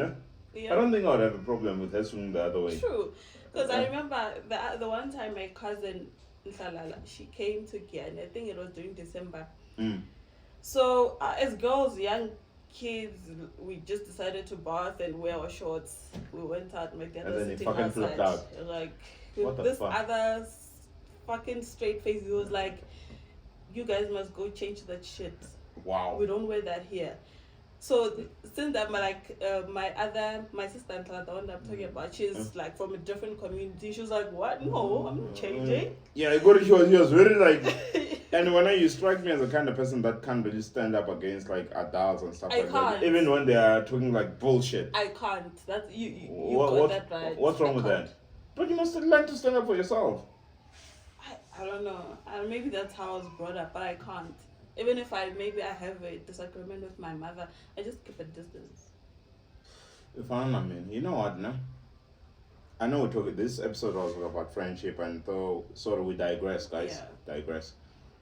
Yeah. I don't think I would have a problem with her swinging the other way. True. Because I remember the one time my cousin Nsalala, she came to Guyana. I think it was during December. So as girls, young kids, we just decided to bath and wear our shorts. We went out. My dad And was then he sitting fucking outside. flipped out. Like What with the this fuck? other fucking straight face, he was like, "You guys must go change that shit. Wow. We don't wear that here." So since that, my sister, the one that I'm talking about, she's like from a different community. She was like, "What? No, I'm not changing." Yeah, he was very like, and when you strike me as the kind of person that can't really stand up against like adults and stuff I like that, can't. even when they are talking like bullshit. I can't. That's you What- got that right. What's wrong I with can't. that? But you must learn to stand up for yourself. I don't know. Maybe that's how I was brought up, but I can't. Even if I have a disagreement with my mother, I just keep a distance. If I mean, you know what, no? I know we talk. This episode was about friendship, and so sort of we digress, guys. Yeah. Digress.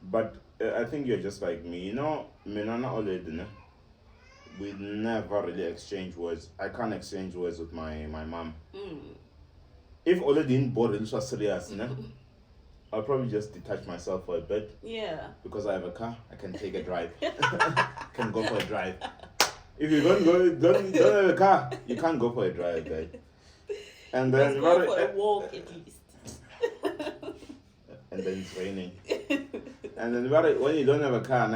But I think you're just like me. Me and Oled, no? We never really exchange words. I can't exchange words with my mom. If Oled didn't bother, it was serious, no? I'll probably just detach myself for a bit. Yeah. Because I have a car, I can take a drive. Can go for a drive. If you don't have a car, you can't go for a drive, guys. And then Let's go for a walk at least. And then it's raining. And then when you don't have a car,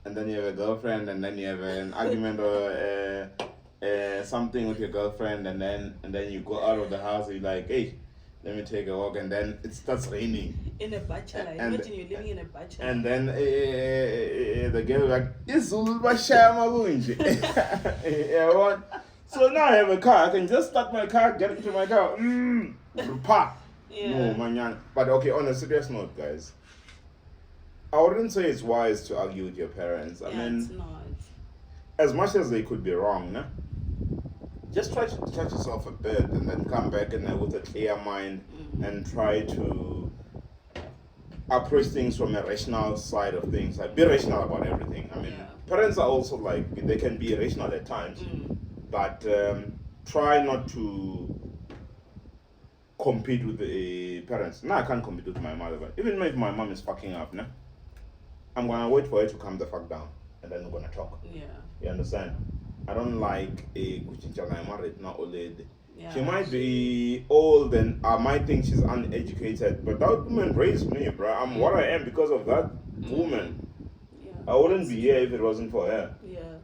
and then you have a girlfriend, and then you have an argument or something with your girlfriend, and then you go out of the house, you're like, hey, let me take a walk, and then it starts raining. In a bachelor. Imagine you're living in a bachelor. And then the girl like, it's yeah, what? So now I have a car. I can just start my car, get into my car. Pa. Yeah. No, man. But okay, on a serious note, guys, I wouldn't say it's wise to argue with your parents. I mean, it's not. as much as they could be wrong, just try to detach yourself a bit and then come back and with a clear mind and try to approach things from a rational side of things. Like, be rational about everything. I mean, parents are also like, they can be irrational at times, but try not to compete with the parents. I can't compete with my mother, but even if my mom is fucking up, I'm gonna wait for her to calm the fuck down and then we're gonna talk. Yeah. You understand? I don't like a kuchinchana married not old lady. Yeah. She might be old and I might think she's uneducated, but that woman raised me, bro. I'm what I am because of that. woman. Yeah. I wouldn't That's be here if it wasn't for her. Yeah.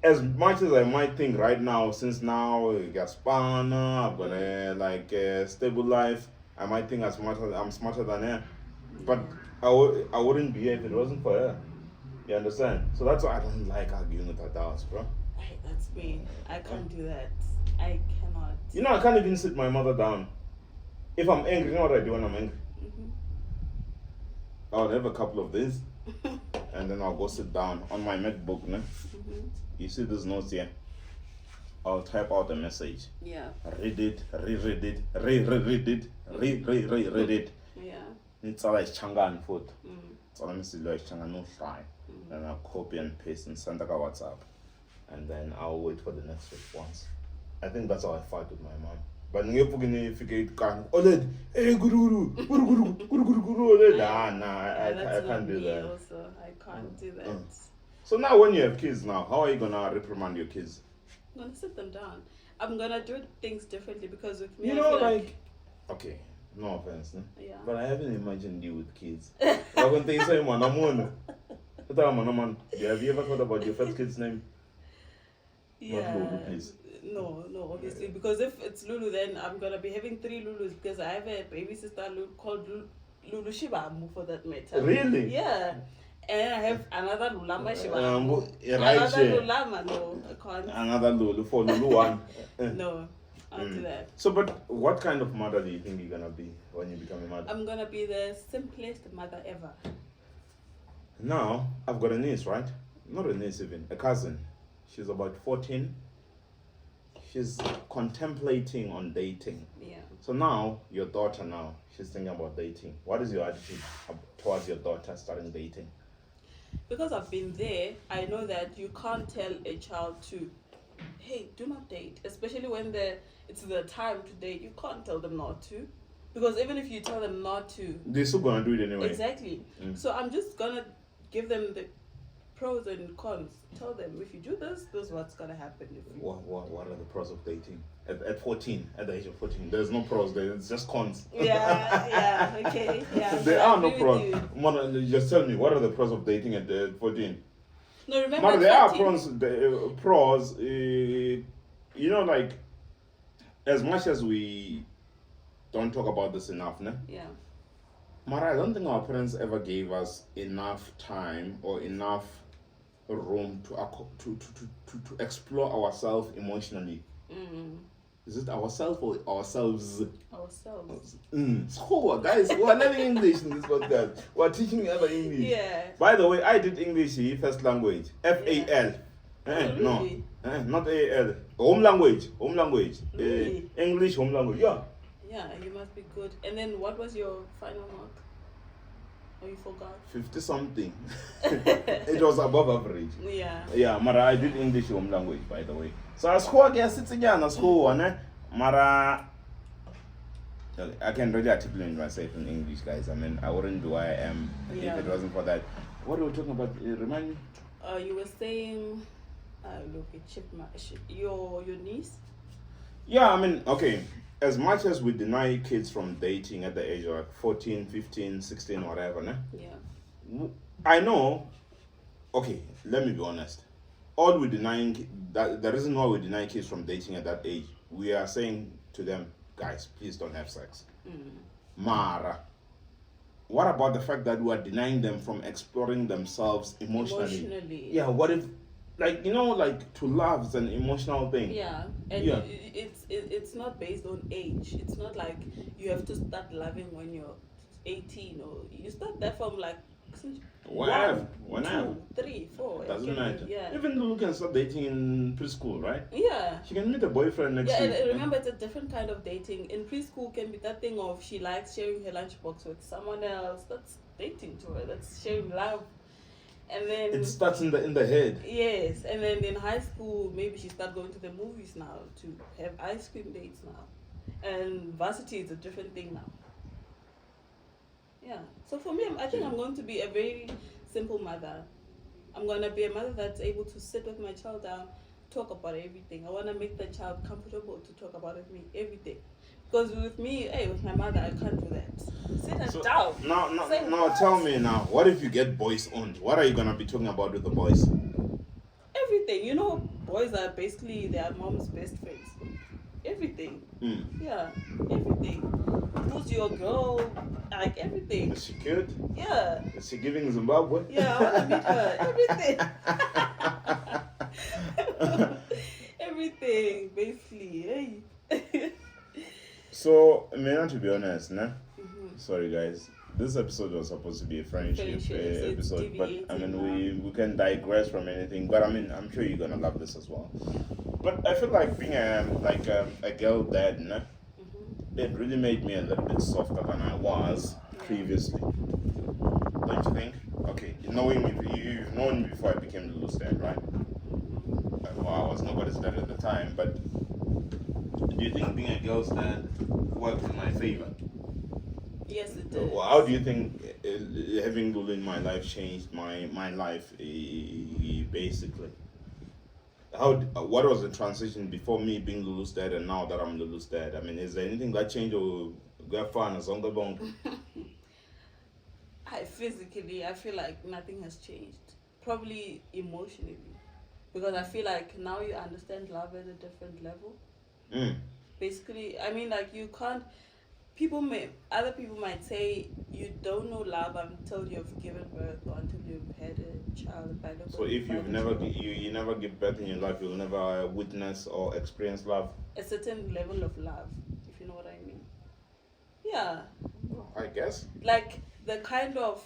As much as I might think right now, since now I got spana, I've got a stable life, I might think I'm smarter than her. But I wouldn't be here if it wasn't for her. You understand? So that's why I don't like arguing with adults, bro. That's me. I can't do that. I cannot. You know, I can't even sit my mother down. If I'm angry, you know what I do when I'm angry? Mm-hmm. I'll have a couple of these, and then I'll go sit down on my MacBook. No? Mm-hmm. You see these notes here? I'll type out a message. Yeah. Read it, reread it, re-read it, re-read it. Yeah. It's all like Changan food. Mm. It's all like Changan no fly. And I'll copy and paste and send like a WhatsApp. And then I'll wait for the next response. I think that's how I fight with my mom. But if can hey guru I can't do that. Also, I can't do that. So now when you have kids now, how are you gonna reprimand your kids? I'm gonna sit them down. I'm gonna do things differently because with me, You know, like okay, no offense, no? Yeah. But I haven't imagined you with kids. When they say man, have you ever thought about your first kid's name? Yeah. Not Lulu, please. No, obviously. Because if it's Lulu, then I'm gonna be having 3 Lulus because I have a baby sister called Lulu Shibamu for that matter. Really? Yeah. And I have another Lulama Shibamu. Right, Another Lulama, no, I can't. Another Lulu for Lulu one. No, I'll do that. So, but what kind of mother do you think you're gonna be when you become a mother? I'm gonna be the simplest mother ever. Now, I've got a niece, right? Not a niece even, a cousin. She's about 14. She's contemplating on dating. Yeah. So now, your daughter now, she's thinking about dating. What is your attitude towards your daughter starting dating? Because I've been there, I know that you can't tell a child to, hey, do not date. Especially when it's the time to date. You can't tell them not to. Because even if you tell them not to, they're still gonna do it anyway. Exactly. So I'm just gonna give them the pros and cons. Tell them if you do this is what's gonna happen. What are the pros of dating? At 14, at the age of 14, there's no pros there, it's just cons. Yeah, okay. Yeah. There are no pros. Mona, just tell me, what are the pros of dating at 14? No, remember. Mona, there are pros, you know, like, as much as we don't talk about this enough, ne? Yeah. Mara, I don't think our parents ever gave us enough time or enough room to explore ourselves emotionally. Is it ourselves or ourselves? Ourselves. So, guys, we're learning English in this podcast. We're teaching other English. Yeah. By the way, I did English first language. FAL. Really? No, not AL. Home language. Really? English home language. Yeah. Yeah, you must be good. And then what was your final mark? Or you forgot? 50 something. It was above average. Yeah. Yeah, Mara, I did English home language, by the way. So I score again, sitting again, I score one. Mara, I can really articulate myself in English, guys. I mean, I wouldn't be where I am if it wasn't for that. What were we talking about? Remind me. You were saying, look, your niece. Yeah, I mean, okay. As much as we deny kids from dating at the age of like 14, 15, 16, whatever, né? Yeah. I know, okay, let me be honest. All we're denying, the reason why we deny kids from dating at that age, we are saying to them, guys, please don't have sex. Mara. What about the fact that we are denying them from exploring themselves emotionally? Yeah, what if, like, you know, like, to love is an emotional thing. Yeah, and it's not based on age. It's not like you have to start loving when you're 18, or you start that from like Whenever. 2, 3, 4. Doesn't matter. Yeah. Even though you can start dating in preschool, right? Yeah. She can meet a boyfriend next week. Yeah, and remember, it's a different kind of dating. In preschool can be that thing of she likes sharing her lunchbox with someone else. That's dating to her. That's sharing love. And then it starts in the head. Yes, and then in high school, maybe she start going to the movies now to have ice cream dates now, and varsity is a different thing now. Yeah, so for me, I think I'm going to be a very simple mother. I'm going to be a mother that's able to sit with my child down, talk about everything. I want to make the child comfortable to talk about with me everything, Because with me, hey, with my mother, I can't do that. Sit her So down. Say, now, tell me now. What if you get boys owned? What are you gonna be talking about with the boys? everything. You know, boys are basically their mom's best friends. Everything. Yeah, everything. Who's your girl? Like everything. Is she cute? Yeah. Is she giving Zimbabwe? Yeah, I want to meet her. Everything. Everything, basically. Hey. So, I mean, to be honest, nah. Sorry, guys. This episode was supposed to be a friendship Friendships, episode, but I mean, deviating, we can digress from anything. But I mean, I'm sure you're gonna love this as well. But I feel like being a girl dad, nah, it really made me a little bit softer than I was previously. Don't you think? Okay, knowing me, you've known me before I became Lulu's dad, right? Well, I was nobody's dad at the time, but do you think being a girl's dad worked in my favor? Yes, it did. Well, how do you think having Lulu in my life changed my life, basically? What was the transition before me being Lulu's dad and now that I'm Lulu's dad? I mean, is there anything that changed or got fun or something? I feel like nothing has changed. Probably emotionally. Because I feel like now you understand love at a different level. Basically, I mean, like, you can't. Other people might say you don't know love until you've given birth or until you've had a child. So if you never give birth in your life, you'll never witness or experience love. A certain level of love, if you know what I mean. Yeah. I guess. Like the kind of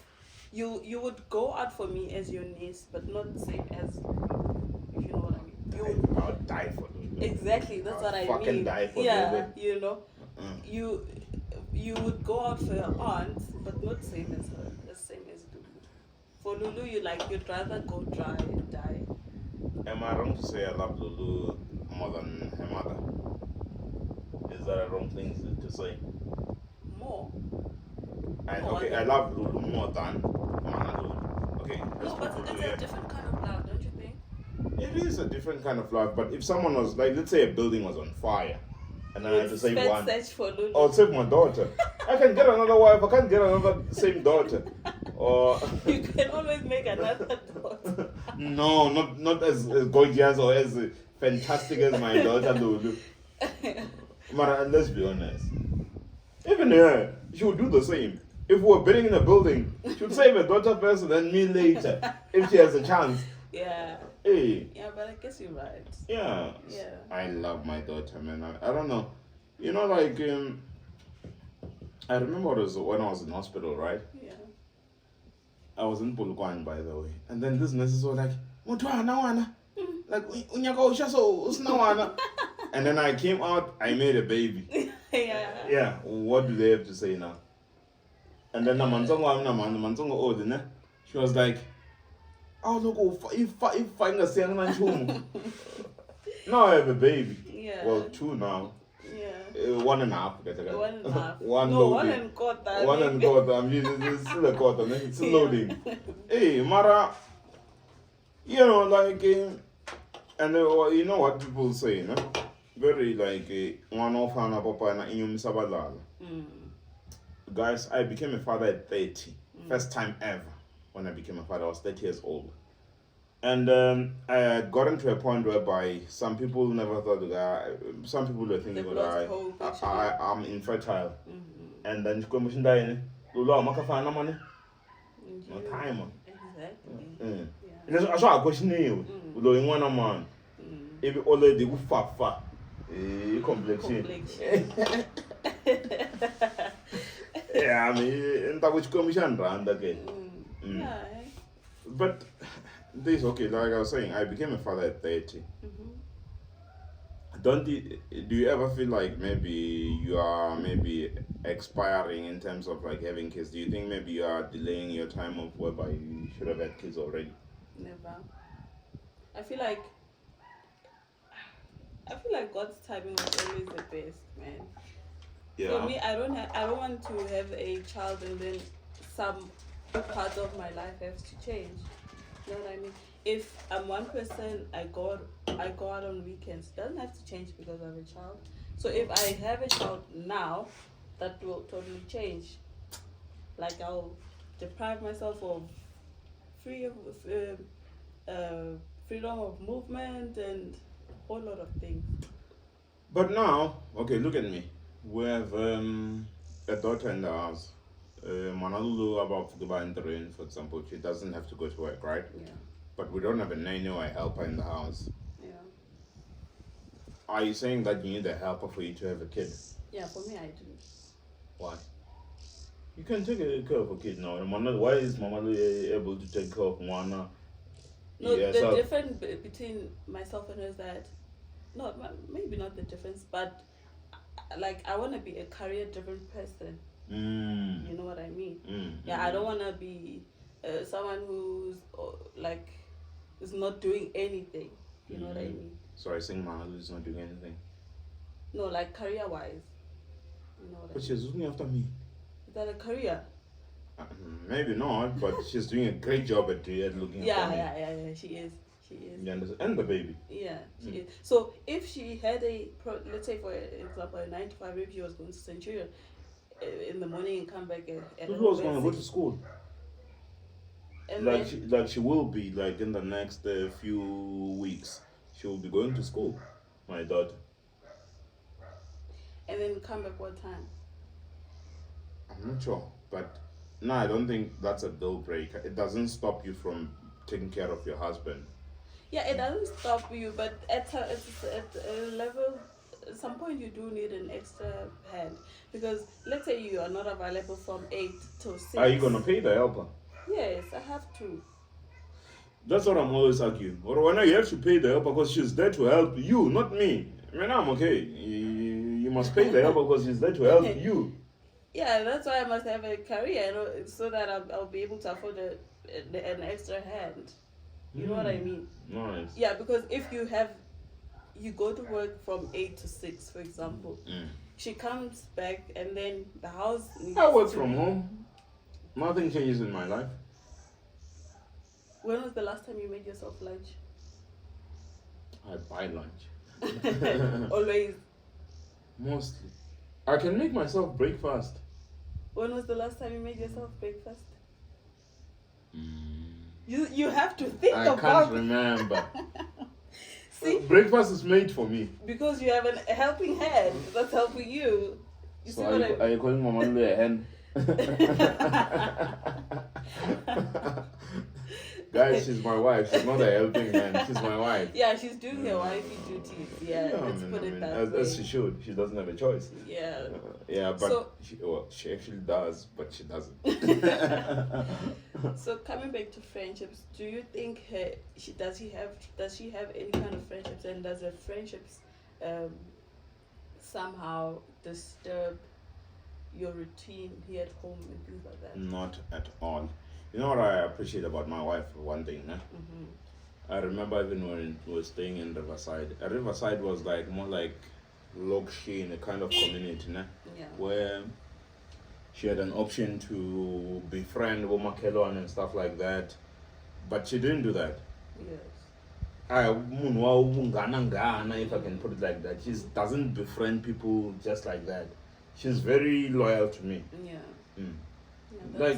you would go out for me as your niece, but not the same as, if you know what I mean. I would die for Lulu. Exactly, that's what I mean. Fucking die for yeah, Lulu. you know, you would go out for your aunt, but not same as her, the same as Lulu. For Lulu, you'd rather go dry and die. Am I wrong to say I love Lulu more than her mother? Is that a wrong thing to say? More. I love Lulu more than Mana Lulu. Okay. No, but it's a different kind of love, don't you think? It is a different kind of love, but if someone was like, let's say a building was on fire, and I had to save one, search for Lulu. or save my daughter. I can get another wife. I can't get another same daughter. Or you can always make another daughter. No, not as gorgeous or as fantastic as my daughter Lulu. But let's be honest. Even her, she would do the same. If we were building in a building, she would save her daughter first and then me later, if she has a chance. Yeah. Hey. Yeah, but I guess you're right. Yeah. Yeah. I love my daughter, man. I don't know. You know, like, I remember it was when I was in hospital, right? Yeah. I was in Polokwane, by the way. And then these nurses were like, Mutwana. Like, Unyaka Ushaso, Usnawana. And then I came out, I made a baby. Yeah. Yeah. What do they have to say now? And then the Manzongo she was like, oh, look, if I now I have a baby. Yeah. Well, 2 now. Yeah. 1.5. 1.5. One no, loading. 1 and quarter. 1 and quarter. I'm using it's still a quarter. It's still loading. Hey, Mara, you know, like, and you know what people say, no? Very like one of Hana Papa and Inyum Sabadala. Guys, I became a father at 30. First time ever when I became a father. I was 30 years old. And I had gotten to a point whereby some people never thought that some people were thinking that I'm infertile. And then you come to die, Lulu, I'm not find money. No time. Exactly. I saw a question you. Lulu, in 1 month. If you already go far. Complexion. Yeah, I mean, in that which commission round again. Yeah. But this okay, like I was saying, I became a father at 30. Do you ever feel like maybe you are expiring in terms of like having kids? Do you think maybe you are delaying your time of whereby you should have had kids already? Never. I feel like God's timing was always the best, man. Yeah. For me, I don't want to have a child and then some part of my life has to change. You know what I mean? If I'm one person, I go out on weekends. It doesn't have to change because of a child. So if I have a child now, that will totally change. Like I'll deprive myself of free of freedom of movement and a whole lot of things. But now, okay, look at me. We have a daughter in the house. Manalulu about Fukuba, for example, she doesn't have to go to work, right? Yeah, But we don't have a nanny or a helper in the house. yeah, Are you saying that you need a helper for you to have a kid? yeah. For me, I do. Why? You can take care of a kid now. Why is Mamalu able to take care of one? No, Yes, the difference between myself and her is that, no, maybe not the difference, but like I want to be a career-driven person. You know what I mean? Yeah, I don't want to be someone who's like is not doing anything. You know what I mean? So I think Mamalu is not doing anything. No, like career-wise. You know what I But mean? she's looking after me. Is that a career? Maybe not, but she's doing a great job at looking after me. Yeah. She is. She is. You understand? And the baby. Yeah, she is. So if she had let's say for example, a 9 to 5, if she was going to Centurion in the morning and come back at Who was going to go to school? and Like then, she will be, like in the next few weeks, she will be going to school, my daughter. and then come back what time? I'm not sure, but no, I don't think that's a deal breaker. It doesn't stop you from taking care of your husband. Yeah, it doesn't stop you, but at a level, at some point you do need an extra hand, because let's say you are not available from 8 till 6. Are you gonna pay the helper? Yes, I have to. That's what I'm always arguing. Or when I have to pay the helper because she's there to help you, not me. I mean, I'm okay. You must pay the helper because she's there to help you. Yeah, that's why I must have a career, so that I'll be able to afford an extra hand. You know what I mean? Nice. Yeah, because if you go to work from 8 to 6, for example, she comes back and then the house needs I work from home. Nothing changes in my life. When was the last time you made yourself lunch? I buy lunch. Always. Mostly. I can make myself breakfast. When was the last time you made yourself breakfast? You have to think I about can't remember. See? Breakfast is made for me. Because you have a helping hand that's helping you. You So see what I mean? are you calling Mama Lulu a hen? Guys, she's my wife. She's not a helping hand. She's my wife. Yeah, she's doing her wifey duties. Yeah, let's put it that way. as she should. She doesn't have a choice. Yeah. Yeah, but So- she actually does, but she doesn't. So coming back to friendships, do you think does she have any kind of friendships, and does her friendships somehow disturb your routine here at home and things like that? Not at all. You know what I appreciate about my wife? One thing, né? I remember even when we were staying in Riverside. Riverside was like more like Lokshi in a kind of community, né? Yeah. Where she had an option to befriend Womakelon and stuff like that, but she didn't do that. Yes. If I can put it like that, she doesn't befriend people just like that. She's very loyal to me. Yeah. Yeah, Like,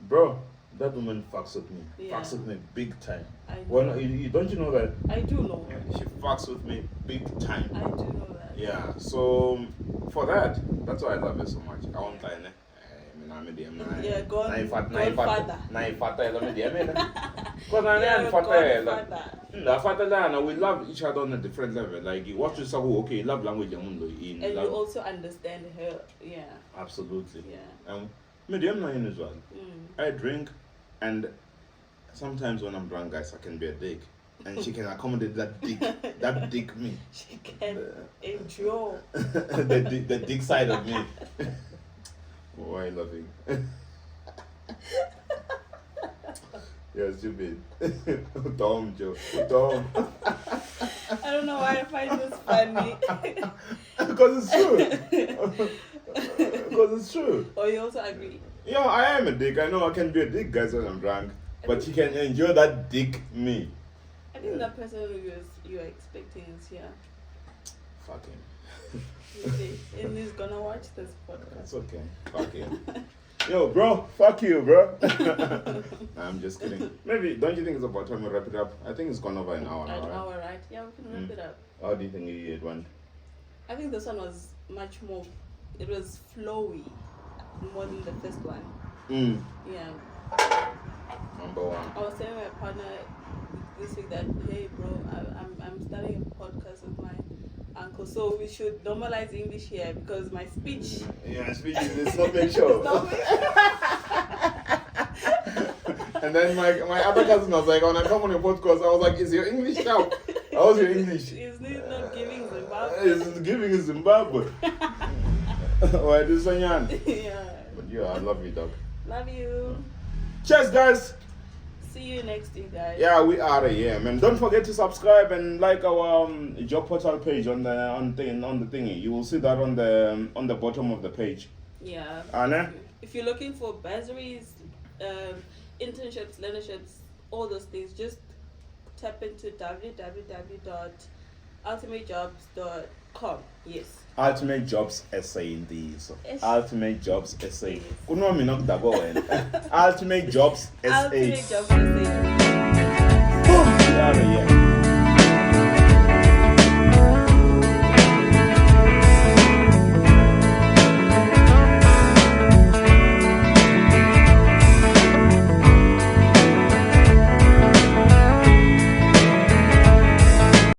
bro, that woman fucks with me. Yeah. Fucks with me big time. I know. Well, don't you know that? I do know. She fucks with me big time. I do know that. Yeah, so for that's why I love her so much. I won't lie, ne? Yeah, Godfather. We love each other on a different level. Like, what you say, okay, love language. And you also understand her. Yeah. Absolutely. Yeah. Medium nine as well. I drink, and sometimes when I'm drunk, guys, I can be a dick. And she can accommodate that dick me. She can endure. the dick side of me. Oh, I love you. You're stupid. Tom, Joe. Tom. I don't know why I find this funny. Because it's true. Because it's true. Oh, you also agree? Yeah, I am a dick. I know I can be a dick, guys, when I'm drunk. But she can enjoy that dick me. I think that person you're expecting is here. Fuck him. And he's gonna watch this podcast. That's okay. Fuck you. Yo, bro, fuck you, bro. I'm just kidding. Maybe, don't you think it's about time we wrap it up? I think it's gone over an hour now, An right? hour, right? Yeah, we can wrap it up. How do you think you did one? I think this one was much more, it was flowy more than the first one. Yeah. Number one. I was telling my partner this week that, hey bro, I'm starting a podcast with my uncle, so we should normalize English here because my speech. Yeah, speech is not make sure. And then my other cousin was like, when I come on your podcast, I was like, is your English sharp? How's your English? Is this not giving Zimbabwe? It's giving Zimbabwe. Why this one? Yeah. But yeah, I love you, dog. Love you. Cheers, guys. See you next week, guys. Yeah, we are here, man. Don't forget to subscribe and like our job portal page on the thingy. You will see that on the bottom of the page. Yeah. Anna? If you're looking for bursaries, internships, learnerships, all those things, just tap into www.ultimatejobs.com. Yes. Ultimate Jobs SA in these. Yes. Ultimate Jobs SA. Yes. Ultimate Jobs SA. Ultimate Jobs SA.